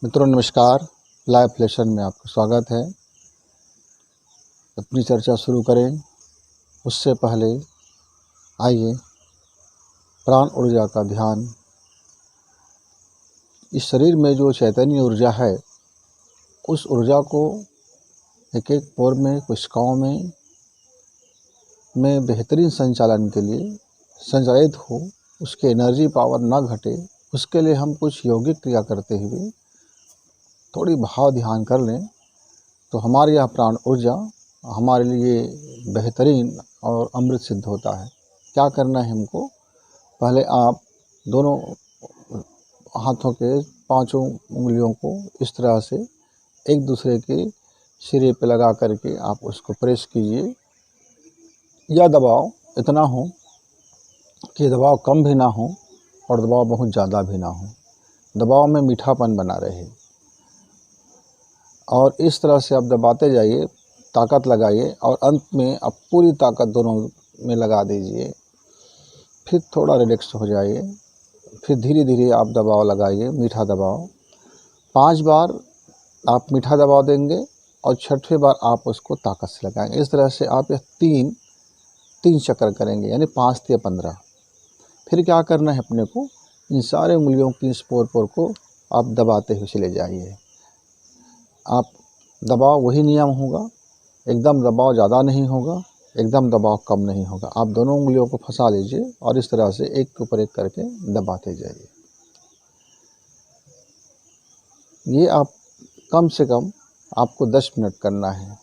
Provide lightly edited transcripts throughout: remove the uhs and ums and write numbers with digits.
मित्रों नमस्कार। Life lesson में आपका स्वागत है। अपनी चर्चा शुरू करें उससे पहले आइए प्राण ऊर्जा का ध्यान। इस शरीर में जो चैतन्य ऊर्जा है उस ऊर्जा को एक एक पोर में कोशिकाओं में बेहतरीन संचालन के लिए संचालित हो, उसके एनर्जी पावर ना घटे, उसके लिए हम कुछ यौगिक क्रिया करते हुए थोड़ी भाव ध्यान कर लें तो हमारी यह प्राण ऊर्जा हमारे लिए बेहतरीन और अमृत सिद्ध होता है। क्या करना है हमको? पहले आप दोनों हाथों के पांचों उंगलियों को इस तरह से एक दूसरे के सिरे पे लगा करके आप उसको प्रेस कीजिए। यह दबाव इतना हो कि दबाव कम भी ना हो और दबाव बहुत ज़्यादा भी ना हो, दबाव में मीठापन बना रहे। और इस तरह से आप दबाते जाइए, ताकत लगाइए और अंत में आप पूरी ताकत दोनों में लगा दीजिए। फिर थोड़ा रिलैक्स हो जाइए, फिर धीरे धीरे आप दबाव लगाइए, मीठा दबाव। 5 बार आप मीठा दबाव देंगे और 6वें बार आप उसको ताकत से लगाएंगे। इस तरह से आप यह तीन चक्कर करेंगे, यानी 5 से 15। फिर क्या करना है अपने को? इन सारे उंगलियों की इस पोर को आप दबाते हुए चले जाइए। आप दबाव वही नियम होगा, एकदम दबाव ज़्यादा नहीं होगा, एकदम दबाव कम नहीं होगा। आप दोनों उंगलियों को फंसा लीजिए और इस तरह से एक के ऊपर एक करके दबाते जाइए। ये आप कम से कम आपको 10 मिनट करना है।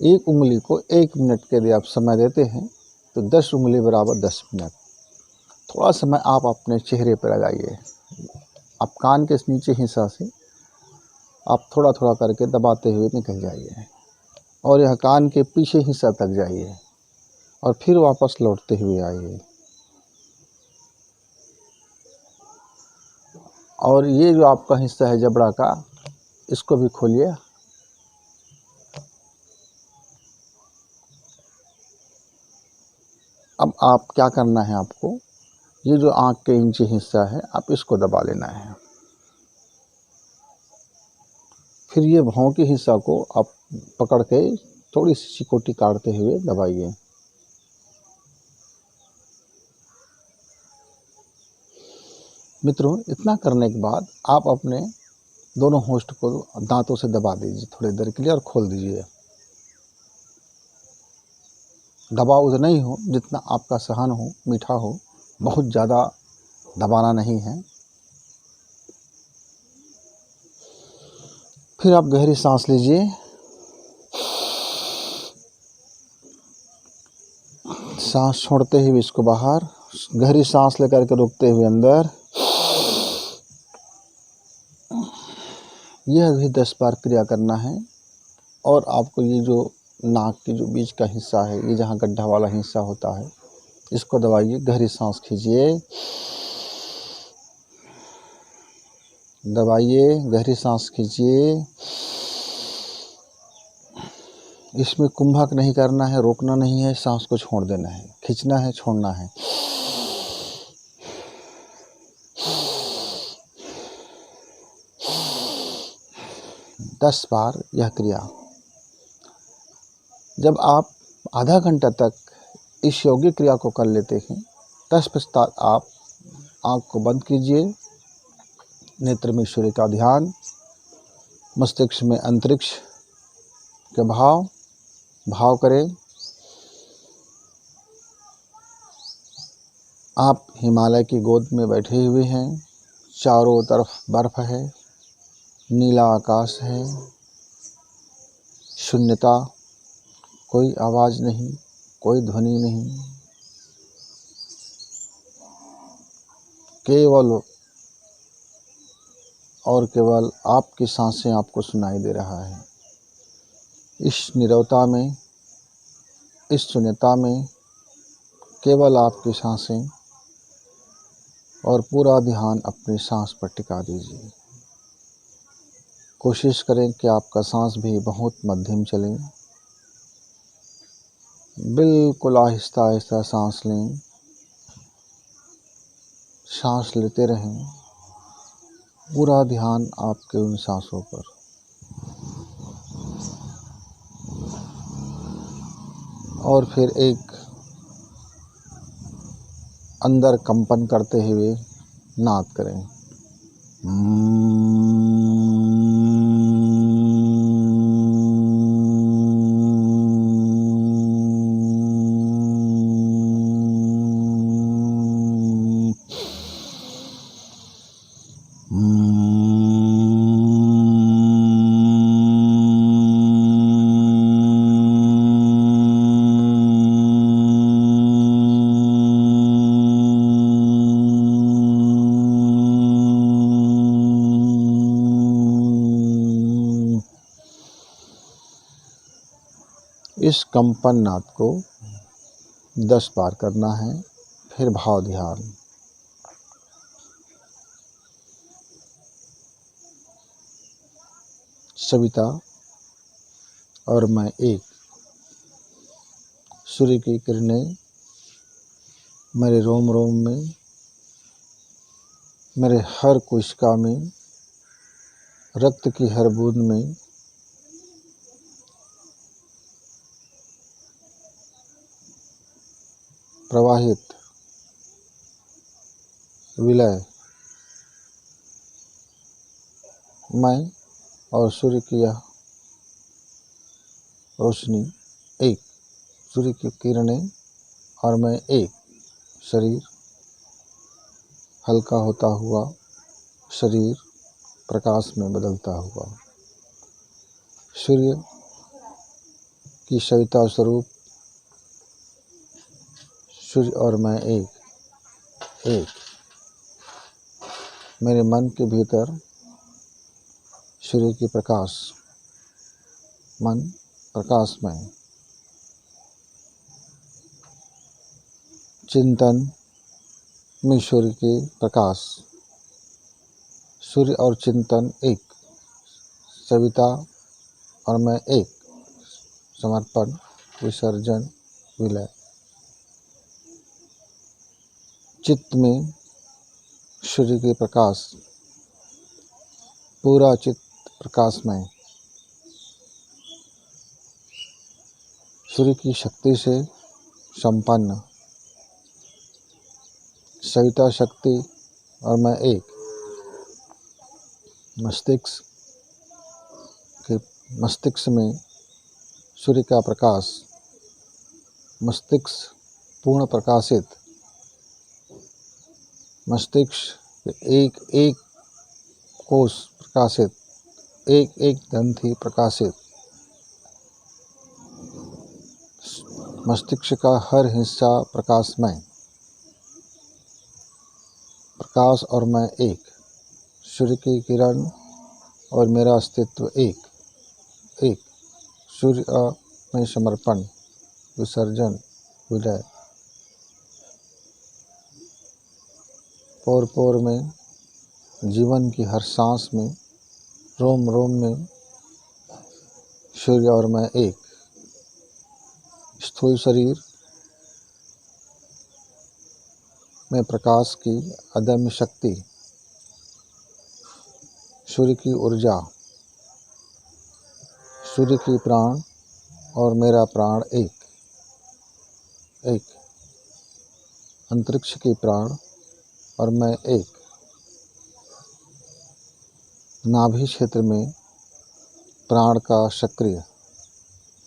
एक उंगली को 1 मिनट के लिए आप समय देते हैं तो 10 उंगली बराबर 10 मिनट। थोड़ा समय आप अपने चेहरे पर लगाइए। आप कान के इस नीचे हिस्सा से आप थोड़ा थोड़ा करके दबाते हुए निकल जाइए और यह कान के पीछे हिस्सा तक जाइए और फिर वापस लौटते हुए आइए। और ये जो आपका हिस्सा है जबड़ा का, इसको भी खोलिए। अब आप क्या करना है, आपको ये जो आँख के नीचे हिस्सा है आप इसको दबा लेना है। फिर ये भौं के हिस्सा को आप पकड़ के थोड़ी सी चिकोटी काटते हुए दबाइए। मित्रों, इतना करने के बाद आप अपने दोनों होस्ट को दांतों से दबा दीजिए थोड़ी देर के लिए और खोल दीजिए। दबाव उतना ही हो जितना आपका सहन हो, मीठा हो, बहुत ज़्यादा दबाना नहीं है। फिर आप गहरी सांस लीजिए। सांस छोड़ते हुए इसको बाहर, गहरी सांस लेकर के रोकते हुए अंदर। यह भी 10 बार क्रिया करना है। और आपको ये जो नाक के जो बीच का हिस्सा है, ये जहाँ गड्ढा वाला हिस्सा होता है, इसको दबाइए। गहरी सांस खींचिए, दबाइए, गहरी सांस खींचिए। इसमें कुंभक नहीं करना है, रोकना नहीं है, सांस को छोड़ देना है, खींचना है, छोड़ना है। दस बार यह क्रिया। जब आप आधा घंटा तक इस यौगिक क्रिया को कर लेते हैं, तत्पश्चात आप आँख को बंद कीजिए। नेत्र में सूर्य का ध्यान, मस्तिष्क में अंतरिक्ष के भाव करें। आप हिमालय की गोद में बैठे हुए हैं, चारों तरफ बर्फ है, नीला आकाश है, शून्यता, कोई आवाज़ नहीं, कोई ध्वनि नहीं, केवल और केवल आपकी सांसें आपको सुनाई दे रहा है। इस नीरवता में, इस शून्यता में केवल आपकी सांसें, और पूरा ध्यान अपनी सांस पर टिका दीजिए। कोशिश करें कि आपका सांस भी बहुत मध्यम चले। बिल्कुल आहिस्ता आहिस्ता सांस लें, सांस लेते रहें पूरा ध्यान आपके उन सांसों पर। और फिर एक अंदर कंपन करते हुए नाद करें। इस कंपन नाद को 10 बार करना है। फिर भाव ध्यान। सविता और मैं एक। सूर्य की किरणें मेरे रोम रोम में, मेरे हर कोशिका में, रक्त की हर बूंद में प्रवाहित, विलय। मैं और सूर्य की यह रोशनी एक। सूर्य की किरणें और मैं एक। शरीर हल्का होता हुआ, शरीर प्रकाश में बदलता हुआ। सूर्य की सविता स्वरूप सूर्य और मैं एक। एक मेरे मन के भीतर सूर्य की प्रकाश, मन प्रकाशमय। चिंतन में सूर्य के प्रकाश। सूर्य और चिंतन एक। सविता और मैं एक। समर्पण, विसर्जन, विलय। चित्त में सूर्य के प्रकाश, पूरा चित्त प्रकाशमय। सूर्य की शक्ति से संपन्न। सविता शक्ति और मैं एक। मस्तिष्क में सूर्य का प्रकाश, मस्तिष्क पूर्ण प्रकाशित। मस्तिष्क एक एक कोश प्रकाशित, एक एक ग्रंथि प्रकाशित। मस्तिष्क का हर हिस्सा प्रकाशमय। प्रकाश और मैं एक। सूर्य की किरण और मेरा अस्तित्व एक। एक सूर्य में समर्पण, विसर्जन, विलय। पोर पोर में, जीवन की हर सांस में, रोम रोम में सूर्य और मैं एक। स्थूल शरीर में प्रकाश की अदम्य शक्ति। सूर्य की ऊर्जा। सूर्य की प्राण और मेरा प्राण एक। एक अंतरिक्ष की प्राण और मैं एक। नाभि क्षेत्र में प्राण का सक्रिय,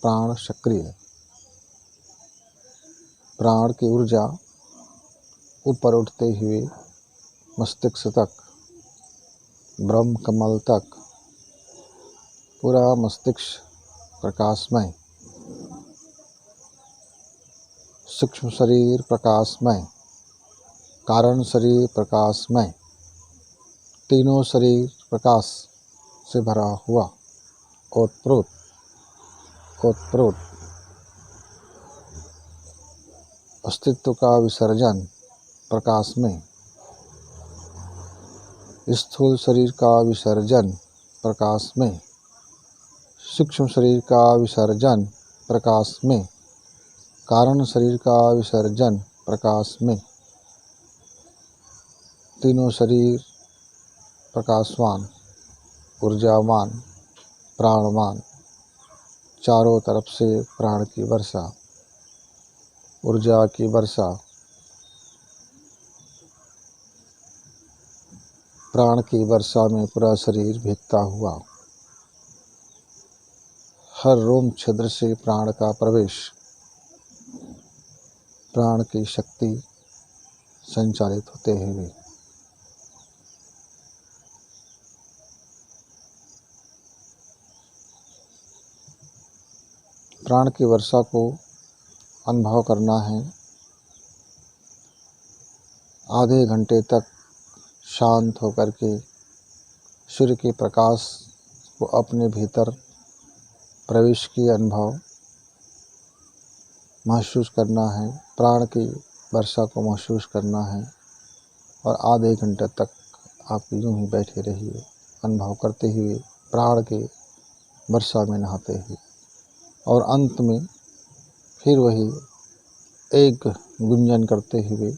प्राण सक्रिय। प्राण की ऊर्जा ऊपर उठते हुए मस्तिष्क तक, ब्रह्म कमल तक, पूरा मस्तिष्क प्रकाशमय। सूक्ष्म शरीर प्रकाशमय, कारण शरीर प्रकाशमय। तीनों शरीर प्रकाश से भरा हुआ, ओतप्रोत ओतप्रोत। अस्तित्व का विसर्जन प्रकाश में। स्थूल शरीर का विसर्जन प्रकाश में। सूक्ष्म शरीर का विसर्जन प्रकाश में। कारण शरीर का विसर्जन प्रकाश में। तीनों शरीर प्रकाशवान, ऊर्जावान, प्राणवान, चारों तरफ से प्राण की वर्षा, ऊर्जा की वर्षा, प्राण की वर्षा में पूरा शरीर भीगता हुआ, हर रोम छिद्र से प्राण का प्रवेश, प्राण की शक्ति संचालित होते हुए प्राण की वर्षा को अनुभव करना है। आधे घंटे तक शांत होकर के सूर्य के प्रकाश को अपने भीतर प्रवेश की अनुभव महसूस करना है, प्राण की वर्षा को महसूस करना है और आधे घंटे तक आप यूं ही बैठे रहिए, अनुभव करते हुए प्राण के वर्षा में नहाते हुए, और अंत में फिर वही एक गुंजन करते हुए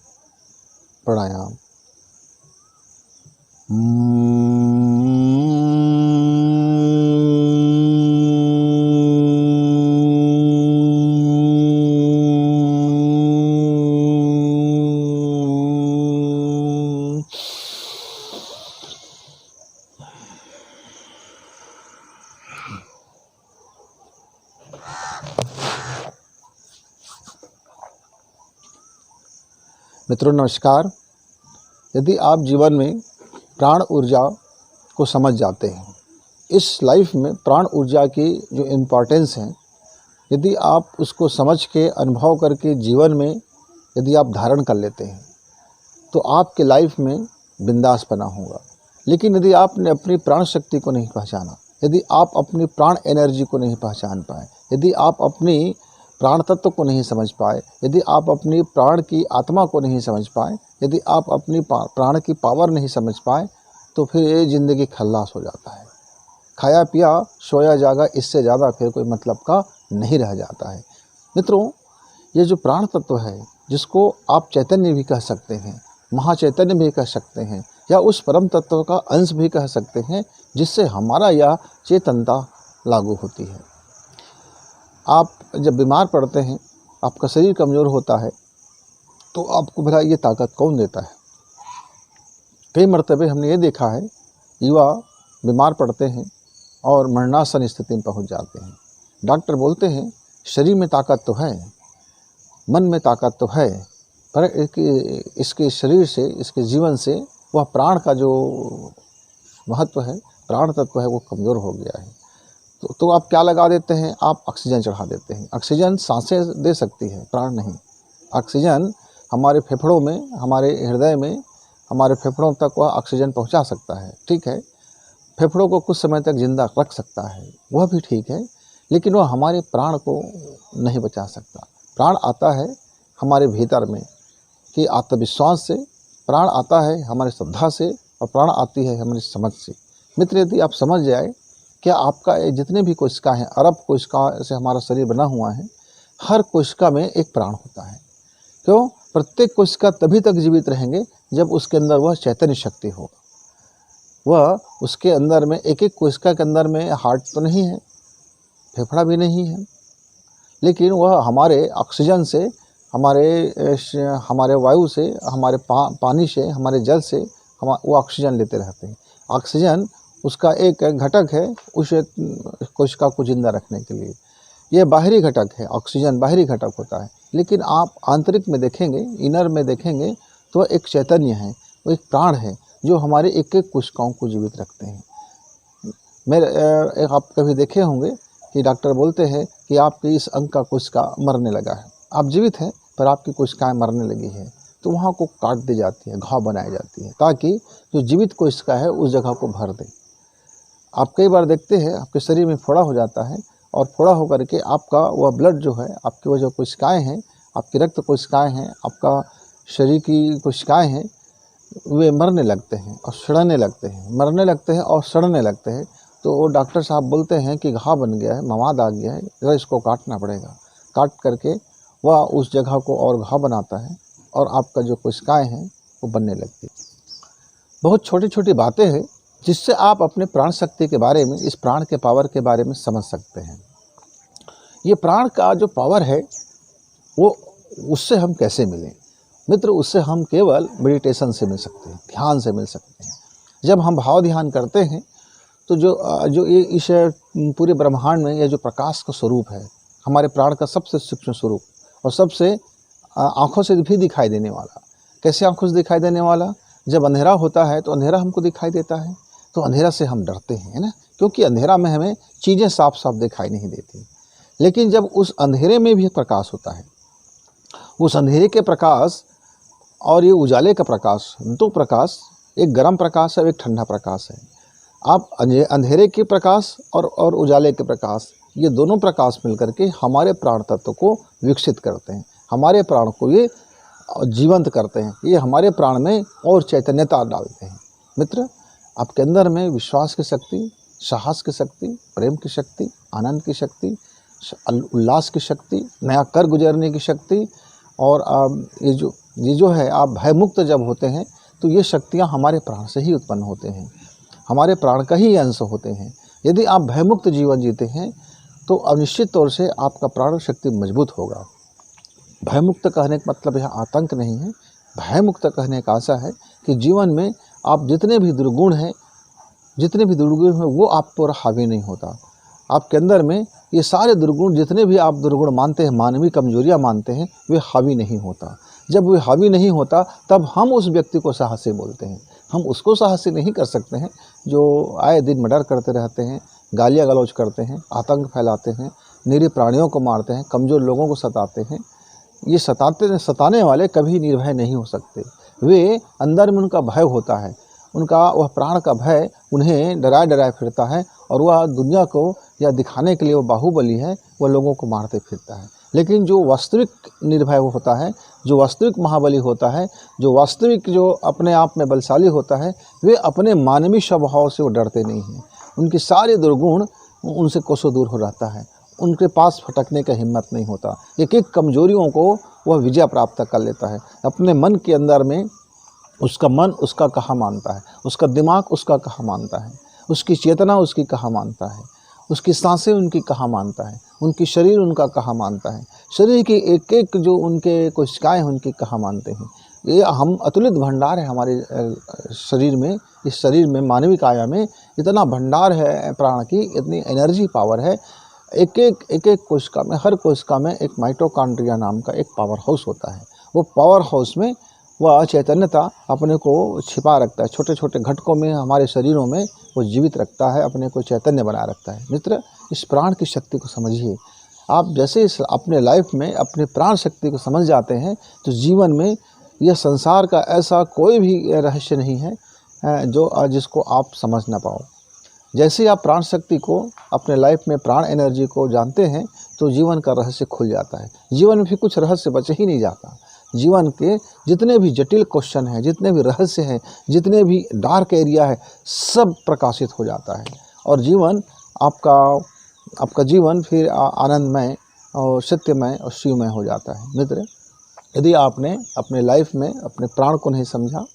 प्राणायाम। मित्रों नमस्कार। यदि आप जीवन में प्राण ऊर्जा को समझ जाते हैं, इस लाइफ में प्राण ऊर्जा की जो इम्पोर्टेंस है, यदि आप उसको समझ के अनुभव करके जीवन में यदि आप धारण कर लेते हैं तो आपके लाइफ में बिंदासपना होगा। लेकिन यदि आपने अपनी प्राण शक्ति को नहीं पहचाना, यदि आप अपनी प्राण एनर्जी को नहीं पहचान पाए, यदि आप अपनी प्राण तत्व को नहीं समझ पाए, यदि आप अपनी प्राण की आत्मा को नहीं समझ पाए, यदि आप अपनी प्राण की पावर नहीं समझ पाए, तो फिर ये ज़िंदगी खल्लास हो जाता है। खाया पिया सोया जागा, इससे ज़्यादा फिर कोई मतलब का नहीं रह जाता है। मित्रों, ये जो प्राण तत्व है, जिसको आप चैतन्य भी कह सकते हैं, महाचैतन्य भी कह सकते हैं, या उस परम तत्व का अंश भी कह सकते हैं, जिससे हमारा यह चेतनता लागू होती है। आप जब बीमार पड़ते हैं, आपका शरीर कमज़ोर होता है, तो आपको भला ये ताकत कौन देता है? कई मर्तबे हमने ये देखा है, युवा बीमार पड़ते हैं और मरणासन स्थिति में पहुंच जाते हैं। डॉक्टर बोलते हैं शरीर में ताकत तो है, मन में ताकत तो है, पर इसके शरीर से, इसके जीवन से वह प्राण का जो महत्व है, प्राण तत्व है, वो कमज़ोर हो गया है। तो आप क्या लगा देते हैं? आप ऑक्सीजन चढ़ा देते हैं। ऑक्सीजन सांसें दे सकती है, प्राण नहीं। ऑक्सीजन हमारे फेफड़ों में, हमारे हृदय में, हमारे फेफड़ों तक वह ऑक्सीजन पहुंचा सकता है, ठीक है। फेफड़ों को कुछ समय तक जिंदा रख सकता है, वह भी ठीक है, लेकिन वह हमारे प्राण को नहीं बचा सकता। प्राण आता है हमारे भीतर में कि आत्मविश्वास से, प्राण आता है हमारी श्रद्धा से, और प्राण आती है हमारी समझ से। मित्र, यदि आप समझ जाए क्या आपका जितने भी कोशिका हैं, अरब कोशिका से हमारा शरीर बना हुआ है, हर कोशिका में एक प्राण होता है। क्यों? प्रत्येक कोशिका तभी तक जीवित रहेंगे जब उसके अंदर वह चैतन्य शक्ति हो। वह उसके अंदर में, एक एक कोशिका के अंदर में हार्ट तो नहीं है, फेफड़ा भी नहीं है, लेकिन वह हमारे ऑक्सीजन से, हमारे वायु से, हमारे पानी से, हमारे जल से वो ऑक्सीजन लेते रहते हैं। ऑक्सीजन उसका एक घटक है उस कोशिका को जिंदा रखने के लिए। यह बाहरी घटक है, ऑक्सीजन बाहरी घटक होता है, लेकिन आप आंतरिक में देखेंगे, इनर में देखेंगे, तो एक चैतन्य है, वो एक प्राण है जो हमारे एक एक कोशिकाओं को जीवित रखते हैं। आप कभी देखे होंगे कि डॉक्टर बोलते हैं कि आपके इस अंग का कोशिका मरने लगा है, आप जीवित हैं पर आपकी कोशिकाएं मरने लगी है, तो वहाँ को काट दी जाती है, घाव बनाई जाती है, ताकि जो जीवित कोशिका है उस जगह को भर दे। आप कई बार देखते हैं आपके शरीर में फोड़ा हो जाता है, और फोड़ा होकर के आपका वह ब्लड जो है, आपकी वह जो कोशिकाएँ हैं, आपकी रक्त कोशिकाएँ हैं, आपका शरीर की कोशिकाएँ हैं, वे मरने लगते हैं और सड़ने लगते हैं, मरने लगते हैं और सड़ने लगते हैं। तो वो डॉक्टर साहब बोलते हैं कि घाव बन गया है, मवाद आ गया है, जरा इसको काटना पड़ेगा। काट करके वह उस जगह को और घाव बनाता है और आपका जो कोशिकाएँ हैं वो बनने लगती है। बहुत छोटी छोटी बातें हैं, जिससे आप अपने प्राण शक्ति के बारे में, इस प्राण के पावर के बारे में समझ सकते हैं। ये प्राण का जो पावर है वो, उससे हम कैसे मिलें मित्र? उससे हम केवल मेडिटेशन से मिल सकते हैं, ध्यान से मिल सकते हैं। जब हम भाव ध्यान करते हैं तो जो ये इस पूरे ब्रह्मांड में ये जो प्रकाश का स्वरूप है, हमारे प्राण का सबसे सूक्ष्म स्वरूप और सबसे आँखों से भी दिखाई देने वाला। कैसे आँखों से दिखाई देने वाला? जब अंधेरा होता है तो अंधेरा हमको दिखाई देता है, तो अंधेरा से हम डरते हैं, है ना, क्योंकि अंधेरा में हमें चीज़ें साफ साफ दिखाई नहीं देती। लेकिन जब उस अंधेरे में भी प्रकाश होता है, उस अंधेरे के प्रकाश और ये उजाले का प्रकाश, दो प्रकाश, एक गर्म प्रकाश है और एक ठंडा प्रकाश है। आप अंधेरे के प्रकाश और उजाले के प्रकाश, ये दोनों प्रकाश मिलकर के हमारे प्राण तत्व को विकसित करते हैं, हमारे प्राण को ये जीवंत करते हैं, ये हमारे प्राण में और चैतन्यता डालते हैं। मित्र, आपके अंदर में विश्वास की शक्ति, साहस की शक्ति, प्रेम की शक्ति, आनंद की शक्ति, उल्लास की शक्ति, नया कर गुजरने की शक्ति, और ये जो है आप भयमुक्त जब होते हैं तो ये शक्तियाँ हमारे प्राण से ही उत्पन्न होते हैं, हमारे प्राण का ही अंश होते हैं। यदि आप भयमुक्त जीवन जीते हैं तो अनिश्चित तौर से आपका प्राण शक्ति मजबूत होगा। भयमुक्त कहने का मतलब यह आतंक नहीं है। भयमुक्त कहने का आशा है कि जीवन में आप जितने भी दुर्गुण हैं वो आप पर हावी नहीं होता। आपके अंदर में ये सारे दुर्गुण, जितने भी आप दुर्गुण मानते हैं, मानवीय कमजोरियां मानते हैं, वे हावी नहीं होता। जब वे हावी नहीं होता तब हम उस व्यक्ति को साहसी बोलते हैं। हम उसको साहसी नहीं कर सकते हैं जो आए दिन मर्डर करते रहते हैं, गालियाँ गलौज करते हैं, आतंक फैलाते हैं, निरीह प्राणियों को मारते हैं, कमज़ोर लोगों को सताते हैं। ये सताने वाले कभी निर्भय नहीं हो सकते। वे अंदर में उनका भय होता है, उनका वह प्राण का भय उन्हें डराए डराए फिरता है, और वह दुनिया को या दिखाने के लिए वो बाहुबली है, वह लोगों को मारते फिरता है। लेकिन जो वास्तविक निर्भय होता है, जो वास्तविक महाबली होता है, जो वास्तविक जो अपने आप में बलशाली होता है, वे अपने मानवीय स्वभाव से वो डरते नहीं हैं। उनके सारे दुर्गुण उनसे कोसों दूर हो रहता है, उनके पास फटकने का हिम्मत नहीं होता। एक एक कमजोरियों को वह विजय प्राप्त कर लेता है। अपने मन के अंदर में उसका मन उसका कहा मानता है, उसका दिमाग उसका कहा मानता है, उसकी चेतना उसकी कहा मानता है, उसकी सांसें उनकी कहा मानता है, उनकी शरीर उनका कहा मानता है, शरीर की एक एक जो उनके कोशिकाएँ उनकी कहा मानते हैं। ये हम अतुलित भंडार है हमारे शरीर में। इस शरीर में, मानवीय काया में इतना भंडार है प्राण की, इतनी एनर्जी पावर है। एक एक कोशिका में, हर कोशिका में एक माइटोकॉन्ड्रिया नाम का एक पावर हाउस होता है। वो पावर हाउस में वह चैतन्यता अपने को छिपा रखता है, छोटे छोटे घटकों में हमारे शरीरों में वो जीवित रखता है, अपने को चैतन्य बनाए रखता है। मित्र, इस प्राण की शक्ति को समझिए। आप जैसे इस अपने लाइफ में अपने प्राण शक्ति को समझ जाते हैं तो जीवन में यह संसार का ऐसा कोई भी रहस्य नहीं है जिसको आप समझ ना पाओ। जैसे आप प्राण शक्ति को, अपने लाइफ में प्राण एनर्जी को जानते हैं तो जीवन का रहस्य खुल जाता है। जीवन में भी कुछ रहस्य बचे ही नहीं जाता। जीवन के जितने भी जटिल क्वेश्चन हैं, जितने भी रहस्य हैं, जितने भी डार्क एरिया है, सब प्रकाशित हो जाता है और जीवन आपका जीवन फिर आनंदमय और सत्यमय और शिवमय हो जाता है। मित्र, यदि आपने अपने लाइफ में अपने प्राण को नहीं समझा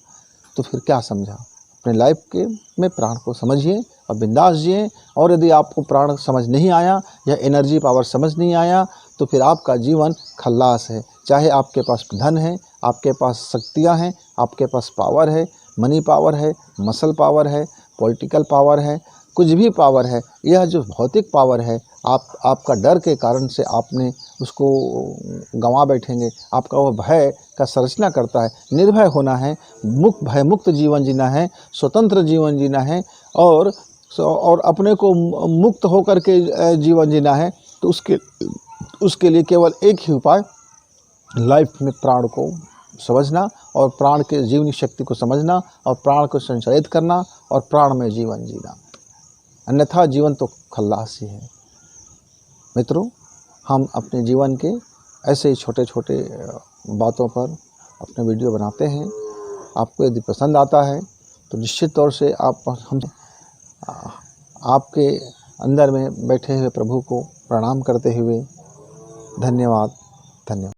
तो फिर क्या समझा? अपने लाइफ के में प्राण को समझिए और बिंदास जिए। और यदि आपको प्राण समझ नहीं आया या एनर्जी पावर समझ नहीं आया तो फिर आपका जीवन खल्लास है। चाहे आपके पास धन है, आपके पास शक्तियाँ हैं, आपके पास पावर है, मनी पावर है, मसल पावर है, पॉलिटिकल पावर है, कुछ भी पावर है, यह जो भौतिक पावर है आपका डर के कारण से आपने उसको गंवा बैठेंगे। आपका वह भय का संरचना करता है। निर्भय होना है, भयमुक्त जीवन जीना है, स्वतंत्र जीवन जीना है और अपने को मुक्त होकर के जीवन जीना है। तो उसके लिए केवल एक ही उपाय, लाइफ में प्राण को समझना और प्राण के जीवनी शक्ति को समझना और प्राण को संचालित करना और प्राण में जीवन जीना, अन्यथा जीवन तो खल्लास ही है। मित्रों, हम अपने जीवन के ऐसे ही छोटे छोटे बातों पर अपने वीडियो बनाते हैं। आपको यदि पसंद आता है तो निश्चित तौर से हम आपके अंदर में बैठे हुए प्रभु को प्रणाम करते हुए धन्यवाद।